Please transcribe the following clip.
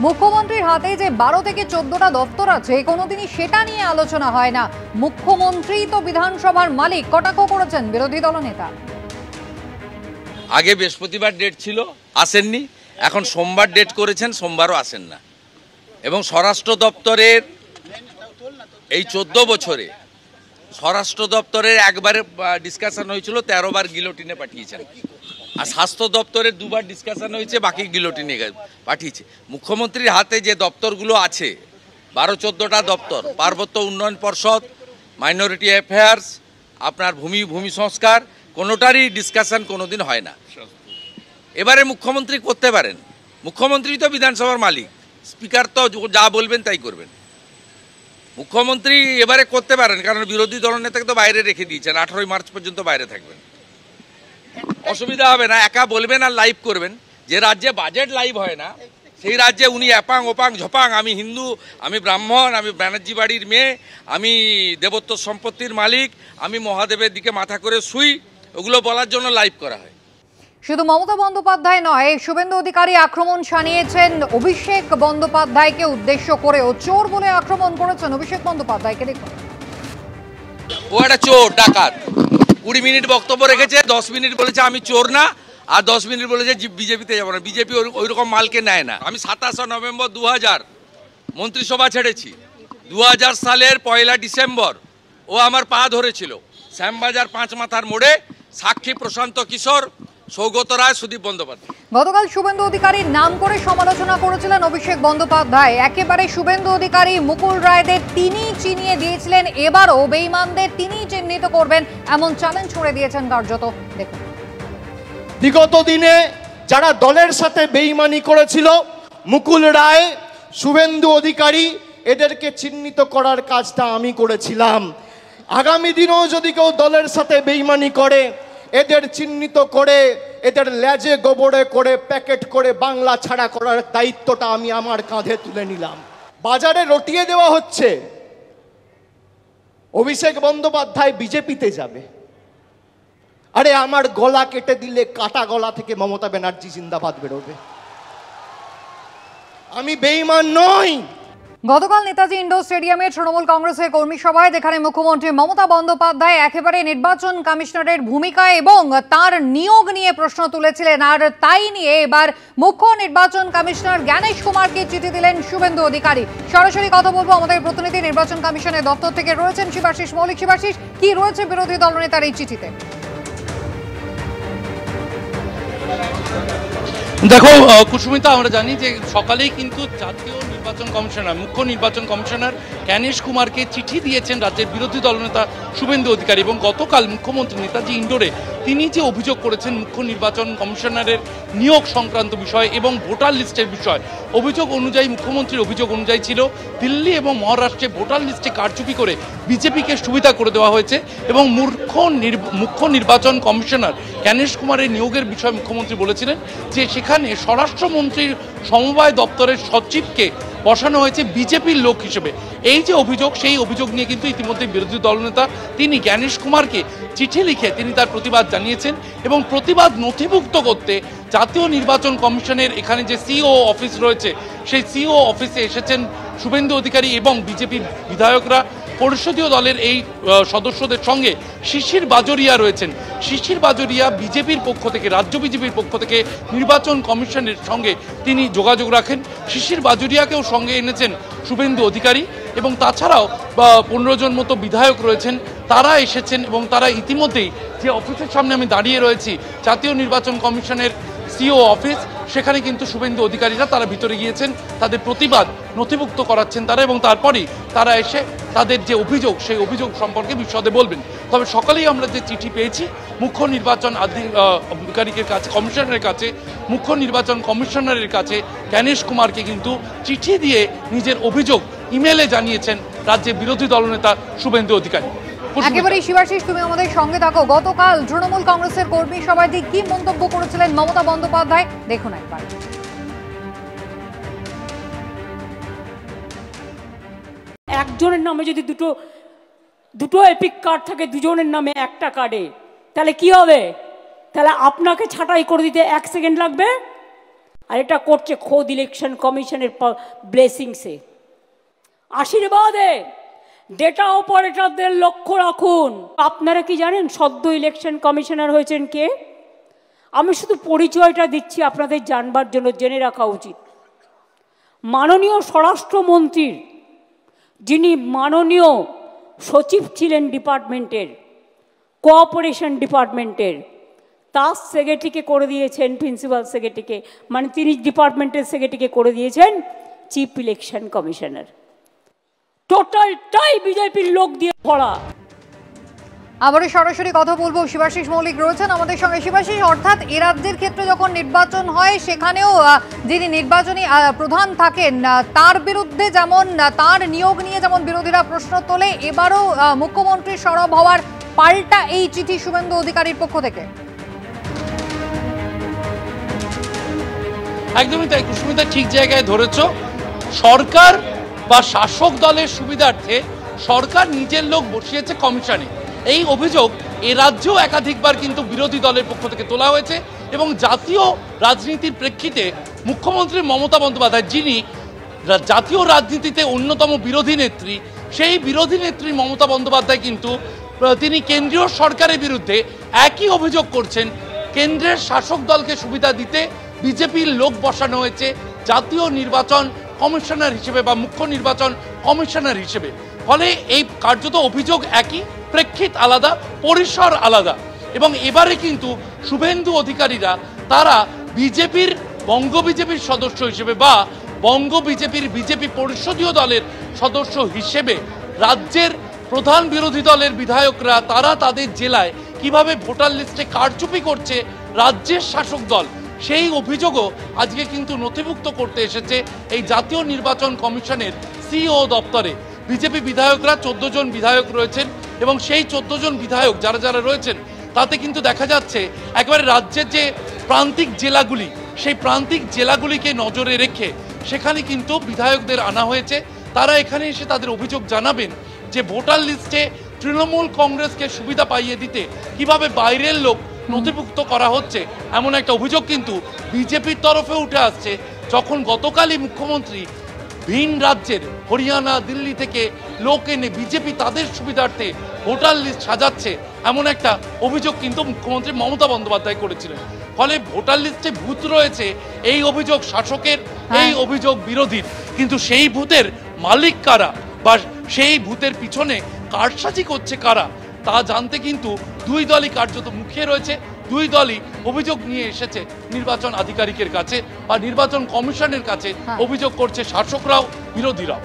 মুখ্যমন্ত্রীর হাতে যে 12 থেকে 14টা দপ্তর আছে কোনোদিনই সেটা নিয়ে আলোচনা হয় না। মুখ্যমন্ত্রী তো বিধানসভার মালিক, কটাক্ষ করেছেন বিরোধী দলনেতা। আগে বৃহস্পতিবার ডেট ছিল, আসেননি। এখন সোমবার ডেট করেছেন, সোমবারও আসেন না। এবং স্বরাষ্ট্র দপ্তরের এই 14 বছরে স্বরাষ্ট্র দপ্তরের একবারে ডিসকাশন হয়েছিল, 13 বার গিলোটিনে পাঠিয়েছেন। আর স্বাস্থ্য দপ্তরের 2 বার ডিসকাশন হয়েছে, বাকি গিলোটিনে পাঠিয়েছে। মুখ্যমন্ত্রীর হাতে যে দপ্তরগুলো আছে 12-14টা দপ্তর, পার্বত্য উন্নয়ন পর্ষদ, মাইনরিটি অ্যাফেয়ার্স, আপনার ভূমি সংস্কার, কোনোটারই ডিসকাশন কোনোদিন হয় না। এবারে মুখ্যমন্ত্রী করতে পারেন, মুখ্যমন্ত্রী তো বিধানসভার মালিক, স্পিকার তো যা বলবেন তাই করবেন। মুখ্যমন্ত্রী এবারে করতে পারেন, কারণ বিরোধী দলনেতাকে তো বাইরে রেখে দিয়েছেন, 18 মার্চ পর্যন্ত বাইরে থাকবেন, অসুবিধা হবে না। একা বলবেন আর লাইভ করবেন। যে রাজ্যে বাজেট লাইভ হয় না সেই রাজ্যে উনি অ্যাপাং ওপাং ঝপাং, আমি হিন্দু, আমি ব্রাহ্মণ, আমি ব্যানার্জি বাড়ির মেয়ে, আমি দেবত্ব সম্পত্তির মালিক, আমি মহাদেবের দিকে মাথা করে শুই, ওগুলো বলার জন্য লাইভ করা হয়। শুধু মমতা বন্দ্যোপাধ্যায় নয়, শুভেন্দু অধিকারী আক্রমণ শানিয়েছেন অভিষেক বন্দ্যোপাধ্যায়কে উদ্দেশ্য করেও। চোর বলে আক্রমণ করেছেন অভিষেক বন্দ্যোপাধ্যায়কে। দেখুন, ও একটা চোর ডাকাত। 20 মিনিট বক্তব্য রেখেছে, 10 মিনিট বলেছে আমি চোর না, আর 10 মিনিট বলেছে বিজেপিতে যাবো না। বিজেপি ওই রকম মালকে নেয় না। আমি 27 নভেম্বর 2000 মন্ত্রিসভা ছেড়েছি। 2000 সালের 1 ডিসেম্বর ও আমার পা ধরেছিল শ্যামবাজার 5 মাথার মোড়ে, সাক্ষী প্রশান্ত কিশোর, সৌগত রায়, সুদীপ বন্দ্যোপাধ্যায়। গতকাল শুভেন্দু অধিকারীর নাম করে সমালোচনা করেছিলেন অভিষেক বন্দ্যোপাধ্যায়। একেবারে শুভেন্দু অধিকারী মুকুল রায়দের তিনি চিনিয়ে দিয়েছিলেন, এবারও বেঈমানদের তিনি চিহ্নিত করবেন, এমন চ্যালেঞ্জ ছুড়ে দিয়েছেন কার্যত। দেখুন, বিগত দিনে যারা দলের সাথে বেঈমানি করেছিল, মুকুল রায়, শুভেন্দু অধিকারী, এদেরকে চিহ্নিত করার কাজটা আমি করেছিলাম। আগামী দিনেও যদি কেউ দলের সাথে বেঈমানি করে, এদের চিহ্নিত করে এদের লেজে গোবরে করে প্যাকেট করে বাংলা ছাড়া করার দায়িত্বটা আমি আমার কাঁধে তুলে নিলাম। বাজারে রটিয়ে দেওয়া হচ্ছে অভিষেক বন্দ্যোপাধ্যায় বিজেপিতে যাবে। আরে আমার গলা কেটে দিলে কাটা গলা থেকে মমতা ব্যানার্জি জিন্দাবাদ বেরোবে। আমি বেঈমান নই। গতকাল নেতাজি ইন্ডোর স্টেডিয়ামে তৃণমূল কংগ্রেসের কর্মী সভায়, যেখানে মুখ্যমন্ত্রী মমতা বন্দ্যোপাধ্যায় একেবারে নির্বাচন কমিশনারের ভূমিকা এবং তার নিয়োগ নিয়ে প্রশ্ন তুলেছিলেন। আর তাই নিয়ে এবার মুখ্য নির্বাচন কমিশনার জ্ঞানেশ কুমারকে চিঠি দিলেন শুভেন্দু অধিকারী। সরাসরি কথা বলবো আমাদের প্রতিনিধি, নির্বাচন কমিশনের দপ্তর থেকে রয়েছেন শিবাশিস মৌলিক। শিবাশিস, কি রয়েছে বিরোধী দলনেতার এই চিঠিতে? দেখো কুসুমিতা, আমরা জানি যে সকালেই কিন্তু জাতীয় নির্বাচন কমিশনার, মুখ্য নির্বাচন কমিশনার জ্ঞানেশ কুমারকে চিঠি দিয়েছেন রাজ্যের বিরোধী দলনেতা শুভেন্দু অধিকারী। এবং গতকাল মুখ্যমন্ত্রী নেতাজি ইন্ডোরে তিনি যে অভিযোগ করেছেন মুখ্য নির্বাচন কমিশনারের নিয়োগ সংক্রান্ত বিষয় এবং ভোটার লিস্টের বিষয়, অভিযোগ অনুযায়ী, মুখ্যমন্ত্রীর অভিযোগ অনুযায়ী ছিল দিল্লি এবং মহারাষ্ট্রে ভোটার লিস্টে কারচুপি করে বিজেপিকে সুবিধা করে দেওয়া হয়েছে। এবং মুখ্য নির্বাচন কমিশনার জ্ঞানেশ কুমারের নিয়োগের বিষয়ে মুখ্যমন্ত্রী বলেছিলেন যে সেখানে স্বরাষ্ট্রমন্ত্রীর সমবায় দপ্তরের সচিবকে বসানো হয়েছে বিজেপির লোক হিসেবে। এই যে অভিযোগ, সেই অভিযোগ নিয়ে কিন্তু ইতিমধ্যে বিরোধী দলনেতা তিনি জ্ঞানেশ কুমারকে চিঠি লিখে তিনি তার প্রতিবাদ জানিয়েছেন। এবং প্রতিবাদ নথিভুক্ত করতে জাতীয় নির্বাচন কমিশনের এখানে যে সিও অফিস রয়েছে, সেই সিও অফিসে এসেছেন শুভেন্দু অধিকারী এবং বিজেপির বিধায়করা। পরিষদীয় দলের এই সদস্যদের সঙ্গে শিশির বাজোরিয়া রয়েছেন। শিশির বাজোরিয়া বিজেপির পক্ষ থেকে, রাজ্য বিজেপির পক্ষ থেকে নির্বাচন কমিশনের সঙ্গে তিনি যোগাযোগ রাখেন। শিশির বাজোরিয়াকেও সঙ্গে এনেছেন শুভেন্দু অধিকারী। এবং তাছাড়াও 15 জন মতো বিধায়ক রয়েছেন, তারা এসেছেন। এবং তারা ইতিমধ্যেই যে অফিসের সামনে আমি দাঁড়িয়ে রয়েছি, জাতীয় নির্বাচন কমিশনের সিও অফিস, সেখানে কিন্তু শুভেন্দু অধিকারীরা তারা ভিতরে গিয়েছেন, তাদের প্রতিবাদ নথিভুক্ত করাচ্ছেন তারা। এবং তারপরেই তারা এসে তাদের যে অভিযোগ, সেই অভিযোগ সম্পর্কে বিশদে বলবেন। তবে সকালেই আমরা যে চিঠি পেয়েছি মুখ্য নির্বাচন আধিকারিকের কাছে, কমিশনারের কাছে, মুখ্য নির্বাচন কমিশনারের কাছে জ্ঞানেশ কুমারকে কিন্তু চিঠি দিয়ে নিজের অভিযোগ ইমেলে জানিয়েছেন রাজ্যের বিরোধী দলনেতা শুভেন্দু অধিকারী। একেবারেই শিবাশিস, তুমি আমাদের সঙ্গে থাকো। গতকাল তৃণমূল কংগ্রেসের কর্মী সভায় কি মন্তব্য করেছিলেন মমতা বন্দ্যোপাধ্যায়, দেখুন একবার। একজনের নামে যদি দুটো এপিক কার্ড থাকে, দুজনের নামে একটা কার্ডে, তাহলে কি হবে? তাহলে আপনাকে ছাঁটাই করে দিতে 1 সেকেন্ড লাগবে, আর এটা করছে খোদ ইলেকশন কমিশনের ব্লেসিংসে, আশীর্বাদে। ডেটা অপারেটরদের লক্ষ্য রাখুন। আপনারা কি জানেন সদ্য ইলেকশন কমিশনার হয়েছেন কে? আমি শুধু পরিচয়টা দিচ্ছি আপনাদের জানবার জন্য, জেনে রাখা উচিত। মাননীয় স্বরাষ্ট্রমন্ত্রীর যিনি মাননীয় সচিব ছিলেন ডিপার্টমেন্টের, কোঅপারেশন ডিপার্টমেন্টের, তার সেক্রেটারিকে করে দিয়েছেন, প্রিন্সিপাল সেক্রেটারিকে, মানে তিনি ডিপার্টমেন্টের সেক্রেটারিকে করে দিয়েছেন চিফ ইলেকশন কমিশনার। টোটালটাই বিজেপির লোক দিয়ে ভরা। আবারও সরাসরি কথা বলবো, শিবাশিস মৌলিক রয়েছেন আমাদের সঙ্গে। শিবাশিস, অর্থাৎ এ রাজ্যের ক্ষেত্রে যখন নির্বাচন হয় সেখানেও যিনি নির্বাচনী প্রধান থাকেন তার বিরুদ্ধে যেমন, তার নিয়োগ নিয়ে যেমন বিরোধীরা প্রশ্ন তোলে, এবারও মুখ্যমন্ত্রীর সরব হওয়ার পাল্টা এই চিঠি শুভেন্দু অধিকারীর পক্ষ থেকে। একদমই তাই কুসুমিতা, ঠিক জায়গায় ধরেছ। সরকার বা শাসক দলের সুবিধার্থে সরকার নিজের লোক বসিয়েছে কমিশনে, এই অভিযোগ এ রাজ্যেও একাধিকবার কিন্তু বিরোধী দলের পক্ষ থেকে তোলা হয়েছে। এবং জাতীয় রাজনীতির প্রেক্ষিতে মুখ্যমন্ত্রী মমতা বন্দ্যোপাধ্যায়, যিনি জাতীয় রাজনীতিতে অন্যতম বিরোধী নেত্রী, সেই বিরোধী নেত্রী মমতা বন্দ্যোপাধ্যায় কিন্তু তিনি কেন্দ্রীয় সরকারের বিরুদ্ধে একই অভিযোগ করছেন। কেন্দ্রের শাসক দলকে সুবিধা দিতে বিজেপির লোক বসানো হয়েছে জাতীয় নির্বাচন কমিশনার হিসেবে বা মুখ্য নির্বাচন কমিশনার হিসেবে। ফলে এই কার্যত অভিযোগ একই, প্রেক্ষিত আলাদা, পরিসর আলাদা। এবং এবারে কিন্তু শুভেন্দু অধিকারীরা তারা বিজেপির, বঙ্গ বিজেপির সদস্য হিসেবে বা বঙ্গ বিজেপির বিজেপি পরিষদীয় দলের সদস্য হিসেবে রাজ্যের প্রধান বিরোধী দলের বিধায়করা তারা তাদের জেলায় কিভাবে ভোটার লিস্টে কারচুপি করছে রাজ্যের শাসক দল, সেই অভিযোগও আজকে কিন্তু নথিভুক্ত করতে এসেছে এই জাতীয় নির্বাচন কমিশনের সিও দপ্তরে। বিজেপি বিধায়করা 14 জন বিধায়ক রয়েছেন এবং সেই 14 জন বিধায়ক যারা যারা রয়েছেন তাতে কিন্তু দেখা যাচ্ছে একেবারে রাজ্যের যে প্রান্তিক জেলাগুলি, সেই প্রান্তিক জেলাগুলিকে নজরে রেখে সেখানে কিন্তু বিধায়কদের আনা হয়েছে। তারা এখানে এসে তাদের অভিযোগ জানাবেন যে ভোটার লিস্টে তৃণমূল কংগ্রেসকে সুবিধা পাইয়ে দিতে কিভাবে বাইরের লোক নথিভুক্ত করা হচ্ছে, এমন একটা অভিযোগ কিন্তু বিজেপির তরফে উঠে আসছে। যখন গতকালই মুখ্যমন্ত্রী ভিন রাজ্যের হরিয়ানা, দিল্লি থেকে লোক এনে বিজেপি তাদের সুবিধার্থে ভোটার লিস্ট সাজাচ্ছে, এমন একটা অভিযোগ কিন্তু মুখ্যমন্ত্রী মমতা বন্দ্যোপাধ্যায় করেছিলেন। ফলে ভোটার লিস্টে ভূত রয়েছে, এই অভিযোগ শাসকের, এই অভিযোগ বিরোধীর। কিন্তু সেই ভূতের মালিক কারা বা সেই ভূতের পিছনে কারসাজি করছে কারা, তা জানতে কিন্তু দুই দলই কার্যত মুখিয়ে রয়েছে। দুই দলই অভিযোগ নিয়ে এসেছে নির্বাচন আধিকারিকের কাছে বা নির্বাচন কমিশনের কাছে, অভিযোগ করছে শাসকরাও বিরোধীরাও।